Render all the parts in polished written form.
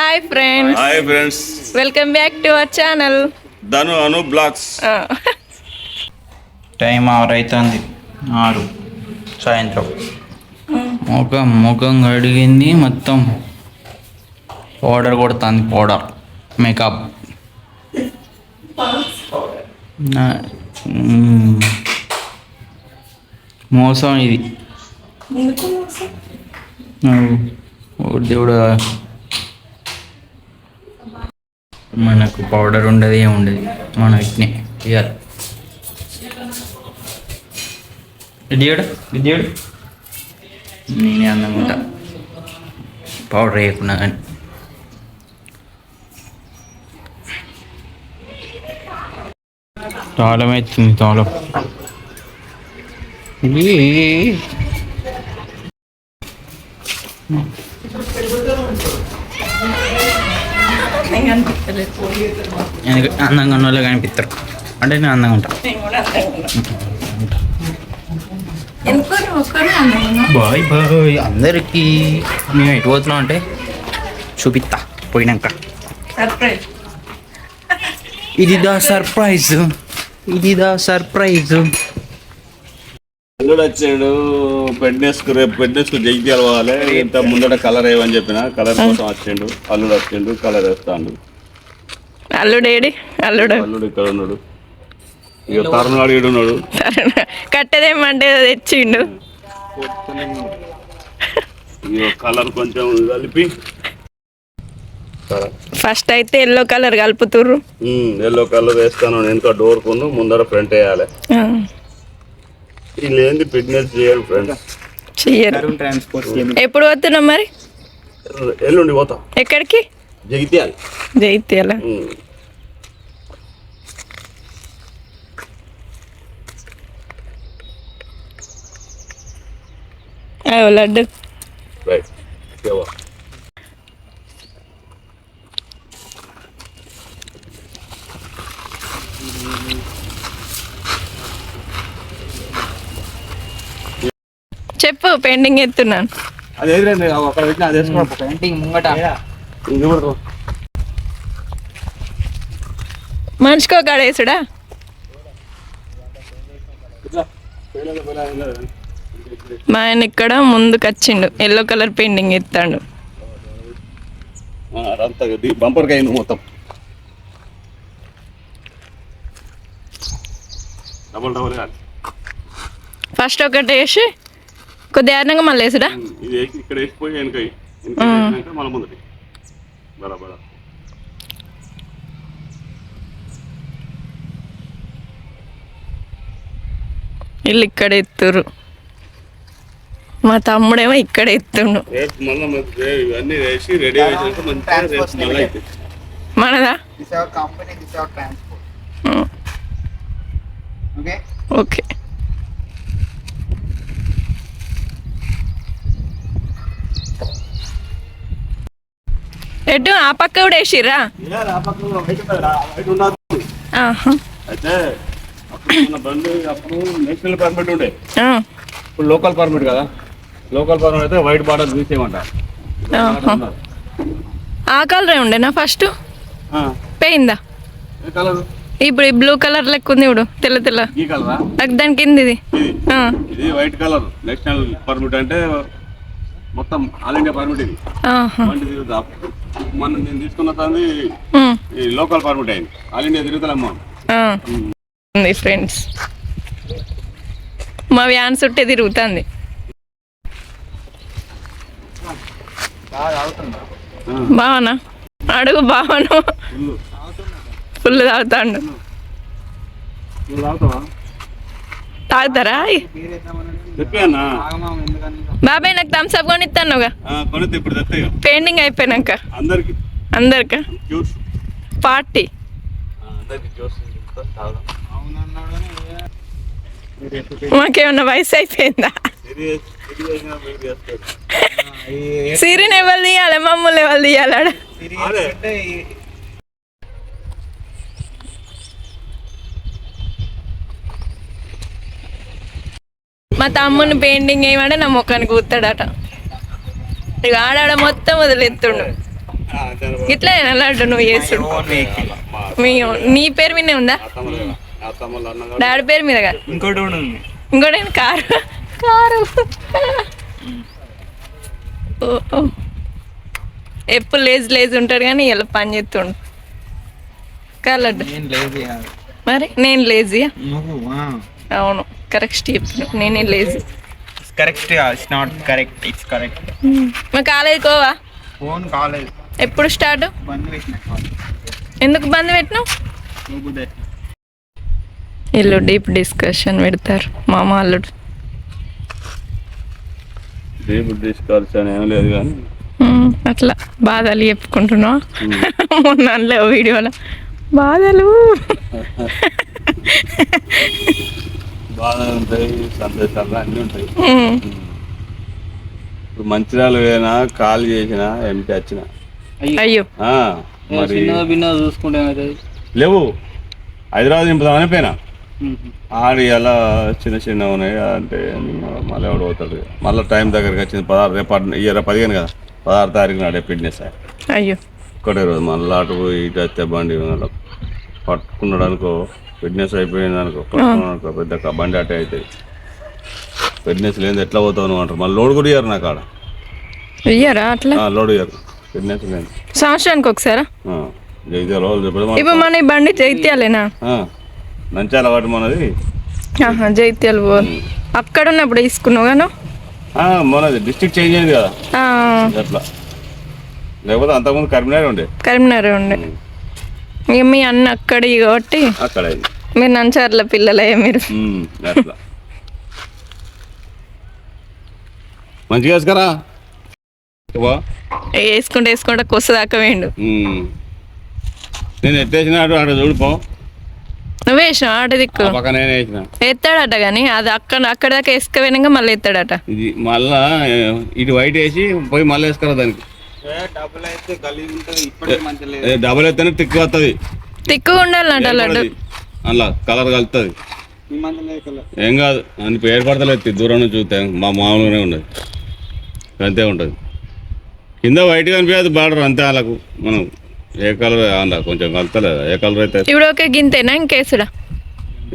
Hi friends welcome back to our channel Dhanu Anu vlogs. Time 6 అవుతుంది, 6 సాయంత్రం. ముఖం కడిగింది, మొత్తం పౌడర్ కొడుతుంది, పౌడర్ మేకప్. మోసం ఇది. దేవుడు, మనకు పౌడర్ ఉండదు, ఏముండదు, మన ఇట్నే ఇయ్యాలి. ఇడియాడు నేనే అందంగా ఉంటా పౌడర్ వేయకుండా. కానీ తాళం అవుతుంది, తాళం. అందంగా ఉన్న వాళ్ళు కనిపిస్తారు అంటే నేను అందంగా ఉంటా. బాయ్ బాయ్ అందరికీ. మేము ఎటు పోతున్నాం అంటే చూపిస్తా పోయినాక. ఇది దా సర్ప్రైజ్. అల్లుడు వచ్చాడు. రేపు పెడ్నెస్కు జగిత్యాల పోవాలి. ఇంత ముందట కలర్ వేయమని చెప్పిన, కలర్ కోసం వచ్చిండు. అల్లుడు వచ్చిండు, కలర్ వేస్తాడు. అల్లుడు ఇక్కడ ఉన్నాడు. ఇక తరుణాడు ఈడున్నాడు. కట్టదేమంటే తెచ్చిండు. కలర్ కొంచెం కలిపి ఫస్ట్ అయితే ఎల్లో కలర్ కలుపుతుర్రు. ఎల్లో కలర్ వేస్తాను. వెనుక డోర్ కొను, ముందర ఫ్రంట్ వేయాలి. వీళ్ళు ఏంది ఫిట్నెస్ చేయరు ఫ్రెండ్స్, చెయ్యరు. ఎప్పుడు పోతున్నాం మరి? ఎల్లుండి పోతాం. ఎక్కడికి? జగిత్యాల. లడ్డు చెప్పు. పెయింటింగ్ ఎత్తున్నాను. మనిషికో కాడేసుడా. మా ఆయన ఇక్కడ ముందుకు వచ్చిండు, ఎల్లో కలర్ పెయింటింగ్ ఎత్తాడు. మొత్తం ఫస్ట్ ఒకటి వేసి కొద్ది ఆనంగా మళ్ళీ వేసుడా. ఇక్కడ వేసిపోయి వెనక మన ముందటి బరాబరా. వీళ్ళు ఇక్కడ ఎత్తురు, మా తమ్ముడేమో ఇక్కడ ఎత్తుండు. మనదా? ఓకే. ఎటు ఆ పక్క కూడా వేసిర్రా? అప్పుడు నేషనల్ పర్మిట్ ఉండే, ఇప్పుడు లోకల్ పర్మిట్ కదా. లోకల్ పర్మిట్ అయితే వైట్ బార్డర్ తీసేయమంటారు. ఆ కలరే ఉండేనా ఫస్ట్? పోయిందా? ఇప్పుడు ఈ బ్లూ కలర్ లెక్క ఉంది ఇప్పుడు, తెల్ల. ఈ కలరా? దాని కింద ఇది వైట్ కలర్. నేషనల్ పర్మిట్ అంటే మొత్తం ఆల్ ఇండియా పర్మిట్. ఇది మనం నేను తీసుకున్న తంది లోకల్ పర్మిట్ అయింది. ఆల్ ఇండియా తిరుగుతామా ఫ్రెండ్స్. మా వ్యాన్ చుట్టే తిరుగుతుంది. బావనా? అడుగు బావను. ఫుల్ తాగుతాడు. తాగుతారా? బాబాయ్ నాకు థమ్స్ అప్ కొనిస్తానుగా పెయింటింగ్ అయిపోయినాక. అందరికా పార్టీ. మాకేమన్నా వయసు అయిపోయిందా? సిరిని ఎవరు తీయాలి, మమ్మల్ని ఎవరు తీయాలాడ? మా తమ్ముని పెయింటింగ్ ఏమంటే నా ముఖానికి కూతాడట. ఇక ఆడాడ మొత్తం వదిలేస్తుండు. ఇట్లా లడ్డు నువ్వు చేసుడు నీ పేరు మీదే ఉందా డాడీ పేరు మీద కాదు ఇంకోటి కూడా ఉంది. ఇంకోటి కారు కారు ఎప్పుడు లేజీ ఉంటాడు కానీ ఇలా పని చేస్తుండు లడ్డు నేను లేజీ కాదు. మరి నేను లేజీ నువ్వు అవును కరెక్ట్ చెప్పు నేనే lazy correct it's not correct it's correct. మా కాలేజీకి పోవా ఫోన్ కాలేజ్ ఎప్పుడు స్టార్ట్ బంద్ పెట్టిన ఎందుకు బంద్ పెట్టినావు ఇల్లు డీప్ డిస్కషన్ పెడతారు మామ అల్లుడు డీప్ డిస్కషన్ ఏం లేదు కానీ అట్లా బాధలు చెప్పుకుంటున్నావు మొన్న అనలేవు వీడియోలో బాధలు బాధలు ఉంటాయి సందేశాలు అన్నీ ఉంటాయి. ఇప్పుడు మంచిర్యాల పోయినా కాల్ చేసినా ఎంపీ వచ్చిన అయ్యో మరి భిన్న చూసుకుంటే లేవు హైదరాబాద్ నింపుదామని పోయినా ఆడి అలా చిన్న చిన్న ఉన్నాయి అంటే మళ్ళీ ఎవడు పోతాడు మళ్ళీ టైం దగ్గరికి వచ్చింది 16 రేపు 15 కదా 16 తారీఖు నాడే ఫిట్నెస్ అయ్యో ఒక్కటే రోజు మళ్ళీ అటు పోయి ఇటు వస్తే బండి పట్టుకున్నాడు అనుకో ఫిట్నెస్ అయిపోయింది అనుకో పట్టుకున్నాడు పెద్ద బండి అటే అవుతుంది ఫిట్నెస్ లేదు ఎట్లా పోతావు నువ్వు అంటారు మళ్ళీ లోడ్ కూడా ఇయ్యారు నాకు ఆడ ఇయ్యరా అట్లా లోడ్ ఇయ్యారు ఫిట్నెస్ లేదు సంవత్సరానికి ఒకసారా జైత్యాల వాళ్ళు ఇప్పుడు మన ఈ బండి జైత్యాలేనా నంచాల వాటి మనది జైత్యాలు అక్కడ ఉన్నప్పుడు తీసుకున్నావు గాను మనది డిస్ట్రిక్ట్ చేంజ్ అయింది కదా అట్లా లేకపోతే అంతకుముందు కరీంనగర్ ఉండే ఇక మీ అన్న అక్కడి కాబట్టి అక్కడ మీరు నంచార్ల పిల్లలే మీరు అట్లా మంచిగా వేసుకరా వేసుకుంటే కొసదాకా వేయండు నేను ఎట్టేసిన ఆడ చూడిపో నువ్వు వేసినావు ఆట దిక్కు పక్కనే వేసిన ఎత్తాడట కానీ అది అక్కడ దాకా వేసుకుపోయినాక మళ్ళీ ఎత్తాడట ఇది మళ్ళా ఇటు వైట్ వేసి పోయి మళ్ళీ వేసుకురా దానికి డబుల్ అయితేనే తిక్కు వస్తుంది తిక్కుగా ఉండాలంట లడ్డు అలా కలర్ కలుతుంది ఏం కాదు అని ఏర్పడతలేదు దూరం నుంచి చూస్తే మా మామూలుగానే ఉండదు అంతే ఉంటుంది కింద వైట్ కనిపించదు బార్డర్ అంతే వాళ్ళకు మనం ఏ కలర్ అలా కొంచెం కలుతలేదు ఏ కలర్ అయితే ఇప్పుడు ఓకే గింతేనా ఇంకేసుడా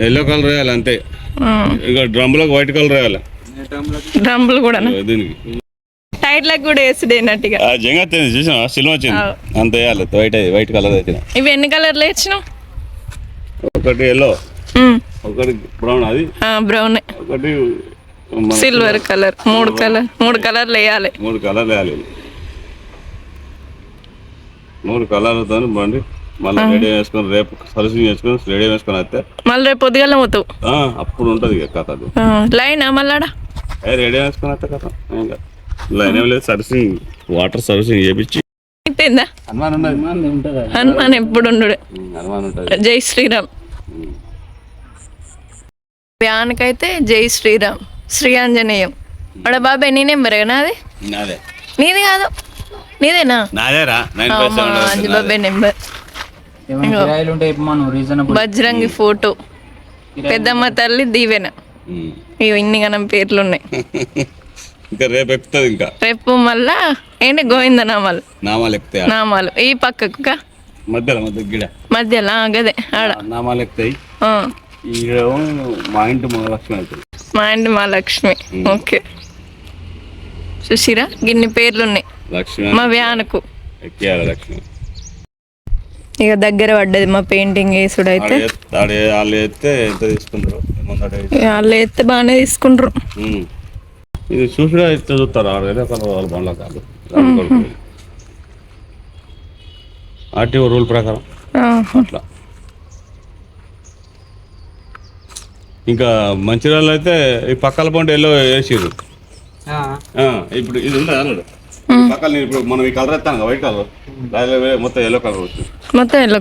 ఎల్లో కలర్ వేయాలి అంతే ఇక డ్రమ్లకు వైట్ కలర్ వేయాలి డ్రమ్లు కూడా దీనికి టైర్లకు కూడా వేసుడేనట్టుగా జంగా చూసిన సినిమా వచ్చింది అంత వేయాలి వైట్ కలర్ అయితే ఇవి ఎన్ని కలర్లు వేసినావు ఒకటి ఎల్లో ఒకటి బ్రౌన్ అది బ్రౌన్ ఒకటి సిల్వర్ కలర్ మూడు కలర్లు వేయాలి 3 కలర్లతో బండి మళ్ళీ రెడీ వేసుకొని రేపు సర్వీసింగ్ చేసుకొని రెడీ వేసుకొని వస్తే మళ్ళీ రేపు పొద్దుగాల పోతావు అప్పుడు ఉంటుంది కథ అది లైనా మళ్ళాడా రెడీ వేసుకొని వస్తే కథ లైన్ ఏం లేదు సర్వీసింగ్ వాటర్ సర్వీసింగ్ చేయించి అయిపోయిందా హనుమాన్ ఎప్పుడు ఉండు జై శ్రీరామ్ వ్యాన్కైతే జై శ్రీరామ్ శ్రీ ఆంజనేయం వాడ బాబాయ్ నీ నెంబర్ నాది నీది కాదు నీదేనా బాబాయ్ నెంబర్ బజ్రంగి ఫోటో పెద్దమ్మ తల్లి దీవెన ఇన్ని గణం పేర్లు ఉన్నాయి ఇంకా రేపు ఎక్కుతుంది ఇంకా రేపు మళ్ళా ఏంటి గోవింద నామాలు ఈ పక్కకు మధ్యలో గదే ఆడ నామాలు ఎక్కుతాయి మా ఇంటి మహాలక్ష్మి ఓకే చూసిరా గిన్ని పేర్లు ఉన్నాయి మా వ్యాన్కు ఇక దగ్గర పడ్డది మా పెయింటింగ్ వేసుడు అయితే వాళ్ళు ఎత్తే ఎంత తీసుకుంటారు వాళ్ళు ఎత్తే బాగానే తీసుకుంటారు ఇది చూసినా ఎత్తే చూస్తారు 6,000 వాళ్ళ బండ్ల కాదు ఆర్టీఓ రూల్ ప్రకారం అట్లా ఇంకా మంచిర్యాలలో అయితే ఈ పక్కల పంట ఎల్లో వేసిర్రు ఇప్పుడు ఇది ఉందా పక్కన ఇప్పుడు మనం ఈ కలర్ ఎత్తాను వైట్ కలర్ మొత్తం ఎల్లో కలర్ వచ్చింది మొత్తం ఎల్లో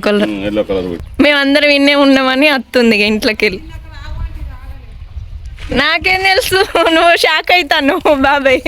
కలర్ మేము అందరం విన్నే ఉన్నామని అత్తుంది ఇంట్లోకి వెళ్ళి నాకేం తెలుసు నువ్వు షాక్ అవుతాను బాబాయ్